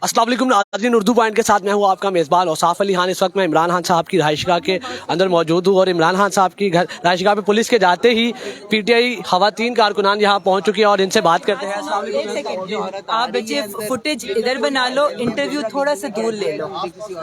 अस्सलाम वालेकुम नाज़रीन, उर्दू पॉइंट के साथ मैं हूँ आपका मेज़बान औसाफ अली खान। इस वक्त मैं इमरान खान साहब की रहायशगाह के अंदर मौजूद हूँ और इमरान खान साहब की रहायशगाह पे पुलिस के जाते ही पीटीआई खवातीन कारकुनान यहाँ पहुँच चुकी है और इनसे बात करते हैं। अस्सलाम वालेकुम। आप बच्चे फुटेज इधर बना लो, इंटरव्यू थोड़ा सा दूर ले लो,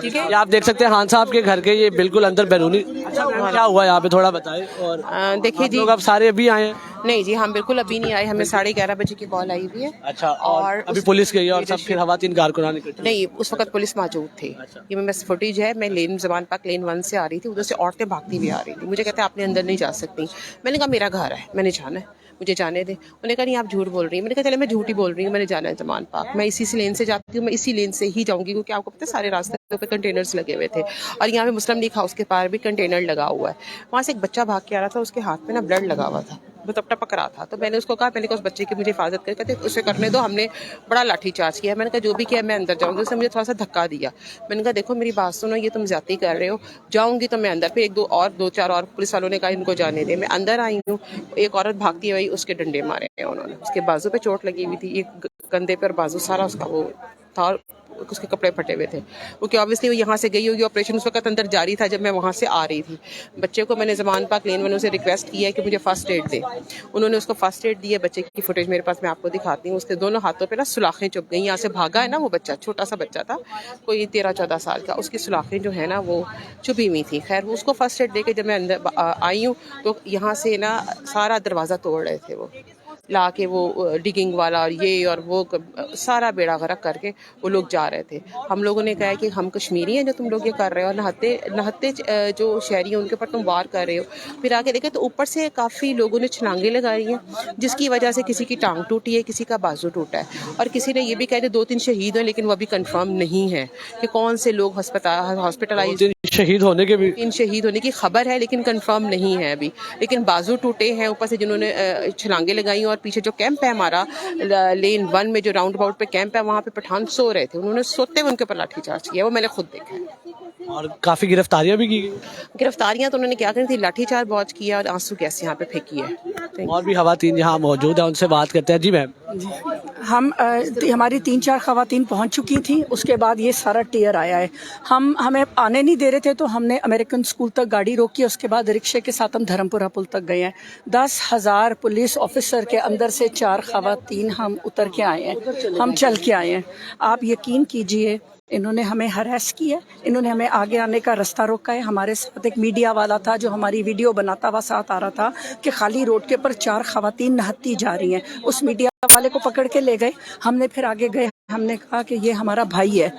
ठीक है? ये आप देख सकते हैं खान साहब के घर के ये बिल्कुल अंदर बैरूनी। अच्छा मैम, क्या हुआ यहाँ पे थोड़ा बताएं। और देखिए जी, लोग अब सारे अभी आए हैं? नहीं जी, हम बिल्कुल अभी नहीं आए, हमें 11:30 बजे की कॉल आई हुई है। अच्छा, और अभी पुलिस गई है और सब फिर खवातीन कारकुनान इकट्ठी? नहीं, उस वक्त पुलिस मौजूद थी। ये मेरे पास फुटेज है, मैं लेन ज़बान पाक लेन 1 से आ रही थी, उधर से औरतें भागती हुई आ रही थी। मुझे कहते हैं आपने अंदर नहीं जा सकती। मैंने कहा मेरा घर है, मैंने जाना है, मुझे जाने दे। उन्होंने कहा नहीं आप झूठ बोल रही हैं। मैंने कहा चले मैं झूठी बोल रही हूँ, मैंने जाना है ज़मान पाक, मैं इसी से लेन से जाती हूँ, मैं इसी लेन से ही जाऊँगी, क्योंकि आपको पता है सारे रास्ते पे कंटेनर्स लगे हुए थे और यहाँ पे मुस्लिम लीग हाउस के पार भी कंटेनर लगा हुआ है। वहाँ से एक बच्चा भाग के आ रहा था, उसके हाथ में ना ब्लड लगा हुआ था, वो तब टपक रहा था। तो मैंने उसको कहा, मैंने कहा उस बच्चे की मुझे हिफाजत कर, कहते उसे करने दो, हमने बड़ा लाठी चार्ज किया। मैंने कहा जो भी किया मैं अंदर जाऊँगी। उसने मुझे थोड़ा सा धक्का दिया। मैंने कहा देखो मेरी बात सुनो, ये तुम ज्यादती कर रहे हो, जाऊँगी तो मैं अंदर। फिर दो चार और पुलिस वालों ने कहा इनको जाने दे। मैं अंदर आई हूँ, एक औरत भागती हुई, उसके डंडे मारे हैं उन्होंने, उसके बाजू पे चोट लगी हुई थी, एक कंधे पर बाजू सारा उसका वो था, उसके कपड़े फटे हुए थे। वो कि ऑब्वियसली वो यहाँ से गई होगी, ऑपरेशन उस वक्त अंदर जारी था जब मैं वहाँ से आ रही थी। बच्चे को मैंने ज़मान पाक लेन 1 से रिक्वेस्ट किया है कि मुझे फर्स्ट एड दे, उन्होंने उसको फर्स्ट एड दी है। बच्चे की फुटेज मेरे पास, मैं आपको दिखाती हूँ। उसके दोनों हाथों पे ना सुलाखें चुभ गई, यहाँ से भागा है ना वो बच्चा, छोटा सा बच्चा था, कोई 13-14 साल का, उसकी सुलाखें जो है ना वो चुभी हुई थी। खैर वो उसको फर्स्ट एड दे के जब मैं अंदर आई हूँ तो यहाँ से ना सारा दरवाज़ा तोड़ रहे थे वो, ला के वो डिगिंग वाला और ये और वो सारा बेड़ा गर्क करके वो लोग जा रहे थे। हम लोगों ने कहा कि हम कश्मीरी हैं जो तुम लोग ये कर रहे हो, नहत्ते जो शहरी हैं उनके ऊपर तुम वार कर रहे हो। फिर आके देखे तो ऊपर से काफ़ी लोगों ने छलांगे लगाई हैं, जिसकी वजह से किसी की टांग टूटी है, किसी का बाजू टूटा है, और किसी ने ये भी कहा कि 2-3 शहीद हैं, लेकिन वो अभी कंफर्म नहीं है कि कौन से लोग हॉस्पिटलाइज। शहीद होने के भी 3 शहीद होने की खबर है लेकिन कंफर्म नहीं है अभी। लेकिन बाजू टूटे हैं ऊपर से जिन्होंने छलांगे लगाई, और पीछे जो कैंप है हमारा लेन 1 में जो राउंड अबाउट पे कैंप है, वहाँ पे पठान सो रहे थे, उन्होंने सोते हुए उनके ऊपर लाठीचार्ज किया, वो मैंने खुद देखा है। और काफी गिरफ्तारियां भी की गई। गिरफ्तारियां तो उन्होंने क्या करी थी, लाठीचार्ज बहुत किया और आंसू गैस यहाँ पे फेंकी है। और भी खवातीन यहाँ मौजूद है, उनसे बात करते हैं। जी मैम, हमारी 3-4 खवातीन पहुंच चुकी थी, उसके बाद ये सारा टीयर आया है। हमें आने नहीं दे रहे थे तो हमने अमेरिकन स्कूल तक गाड़ी रोकी, उसके बाद रिक्शे के साथ हम धर्मपुरा पुल तक गए हैं। 10,000 पुलिस ऑफिसर के अंदर से 4 खवातीन हम उतर के आए हैं, हम चल के आए हैं। आप यकीन कीजिए इन्होंने हमें हरास किया, इन्होंने हमें आगे आने का रास्ता रोका है। हमारे साथ एक मीडिया वाला था जो हमारी वीडियो बनाता हुआ साथ आ रहा था कि खाली रोड के ऊपर 4 खवातीन नहाती जा रही हैं, उस मीडिया वाले को पकड़ के ले गए। हमने फिर आगे गए, हमने कहा कि ये हमारा भाई है,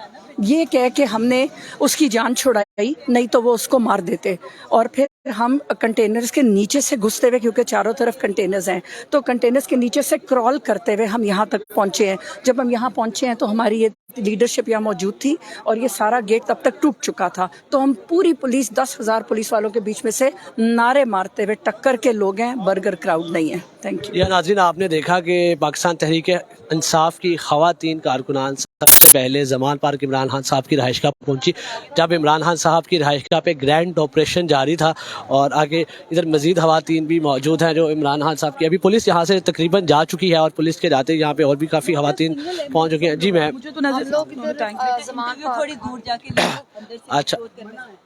ये कह के हमने उसकी जान छुड़ाई, नहीं तो वो उसको मार देते। और फिर हम कंटेनर्स के नीचे से घुसते हुए, क्योंकि चारों तरफ कंटेनर्स हैं, तो कंटेनर्स के नीचे से क्रॉल करते हुए हम यहाँ तक पहुँचे हैं। जब हम यहाँ पहुँचे हैं तो हमारी ये लीडरशिप यहाँ मौजूद थी और ये सारा गेट तब तक टूट चुका था। तो हम पूरी पुलिस 10,000 पुलिस वालों के बीच में से नारे मारते हुए, टक्कर के लोग हैं, बर्गर क्राउड नहीं है। Thank you. या नाज़रीन, आपने देखा कि पाकिस्तान तहरीक इंसाफ की खवातीन कारकुनान सबसे पहले ज़मान पार्क इमरान खान साहब की रहायशगाह पहुंची, जब इमरान खान साहब की रहायशगाह पे ग्रैंड ऑपरेशन जारी था। और आगे इधर मज़ीद खवातीन भी मौजूद हैं जो इमरान खान साहब की, अभी पुलिस यहाँ से तकरीबन जा चुकी है और पुलिस के जाते यहाँ पे और भी काफ़ी खवातीन पहुँच चुकी हैं। जी मैम, थोड़ी दूर जाके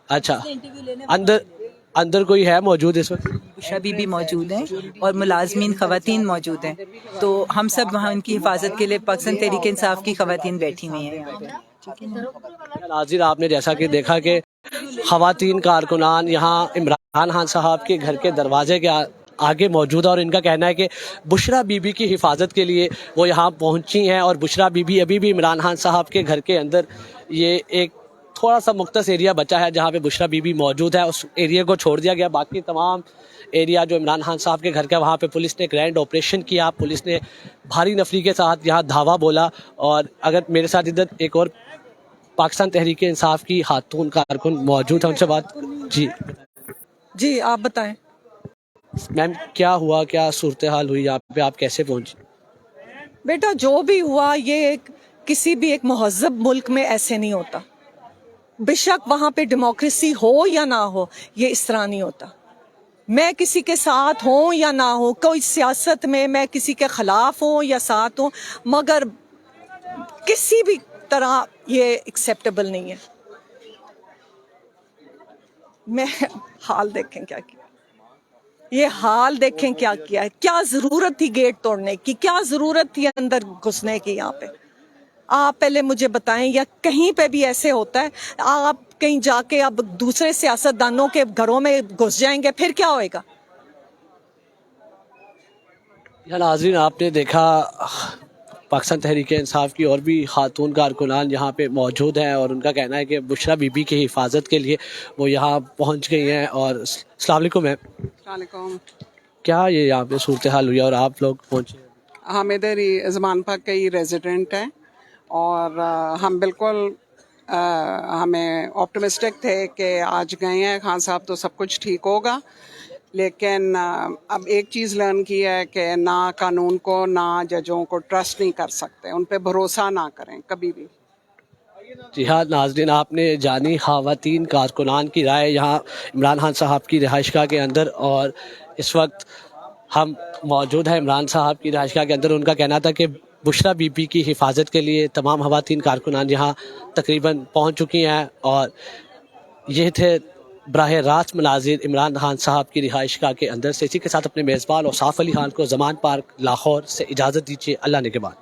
अच्छा, अंदर कोई है मौजूद इस वक्त? बुशरा बीबी मौजूद हैं और मुलाजमीन खवातीन मौजूद हैं, तो हम सब वहाँ उनकी हिफाजत के लिए पाकिस्तान तहरीक इंसाफ की खवातीन बैठी हुई हैं यहाँ पे। नाज़रीन, आपने जैसा कि देखा कि खवातीन कारकुनान यहाँ इमरान खान साहब के घर के दरवाजे के आगे मौजूद है और इनका कहना है कि बुशरा बीबी की हिफाजत के लिए वो यहाँ पहुँची हैं। और बुशरा बीबी अभी भी इमरान खान साहब के घर के अंदर, ये एक थोड़ा सा मुख्तस एरिया बचा है जहाँ पे बुशरा बीबी मौजूद है, उस एरिया को छोड़ दिया गया। बाकी तमाम एरिया जो इमरान खान साहब के घर का, वहाँ पे पुलिस ने ग्रैंड ऑपरेशन किया, पुलिस ने भारी नफरी के साथ यहाँ धावा बोला। और अगर मेरे साथ इधर एक और पाकिस्तान तहरीक इंसाफ की खातून कारकुन मौजूद है, उनसे बात। जी आप बताएं मैम, क्या हुआ, क्या सूरत हाल हुई यहाँ पे, आप कैसे पहुँची? बेटा जो भी हुआ, ये किसी भी एक महज़ब मुल्क में ऐसे नहीं होता। बेशक वहाँ पे डेमोक्रेसी हो या ना हो, ये इस तरह नहीं होता। मैं किसी के साथ हूँ या ना हो, कोई सियासत में मैं किसी के खिलाफ हूँ या साथ हूँ, मगर किसी भी طرح یہ ایکسیپٹیبل نہیں ہے. میں حال دیکھیں کیا کیا, یہ حال دیکھیں کیا کیا ہے. کیا ضرورت تھی گیٹ توڑنے کی, کیا ضرورت تھی اندر گھسنے کی. یہاں پہ آپ پہلے مجھے بتائیں, یا کہیں پہ بھی ایسے ہوتا ہے آپ کہیں جا کے اب دوسرے سیاستدانوں کے گھروں میں گھس جائیں گے, پھر کیا ہوئے گا؟ ناظرین, آپ نے دیکھا پاکستان تحریک انصاف کی اور بھی خاتون کارکنان یہاں پہ موجود ہیں, اور ان کا کہنا ہے کہ بشرا بی بی کی حفاظت کے لیے وہ یہاں پہنچ گئی ہیں. اور السلام علیکم میم. السلام علیکم. کیا یہ یہاں پہ صورتحال ہوئی اور آپ لوگ پہنچے؟ ہم ادھر ہی زمان پاک کے ہی ریزیڈنٹ ہیں, اور ہم بالکل ہمیں آپٹمسٹک تھے کہ آج گئے ہیں خان صاحب تو سب کچھ ٹھیک ہوگا. لیکن اب ایک چیز لرن کی ہے کہ نہ قانون کو نہ ججوں کو ٹرسٹ نہیں کر سکتے, ان پہ بھروسہ نہ کریں کبھی بھی. جی ہاں ناظرین, آپ نے جانی خواتین کارکنان کی رائے یہاں عمران خان صاحب کی رہائش گاہ کے اندر, اور اس وقت ہم موجود ہیں عمران صاحب کی رہائش گاہ کے اندر. ان کا کہنا تھا کہ بشرا بی بی کی حفاظت کے لیے تمام خواتین کارکنان یہاں تقریباً پہنچ چکی ہیں, اور یہ تھے براہ راست مناظر عمران خان صاحب کی رہائش گاہ کے اندر سے. اسی کے ساتھ اپنے میزبان اوصاف علی خان کو زمان پارک لاہور سے اجازت دیجیے. اللہ نگہبان.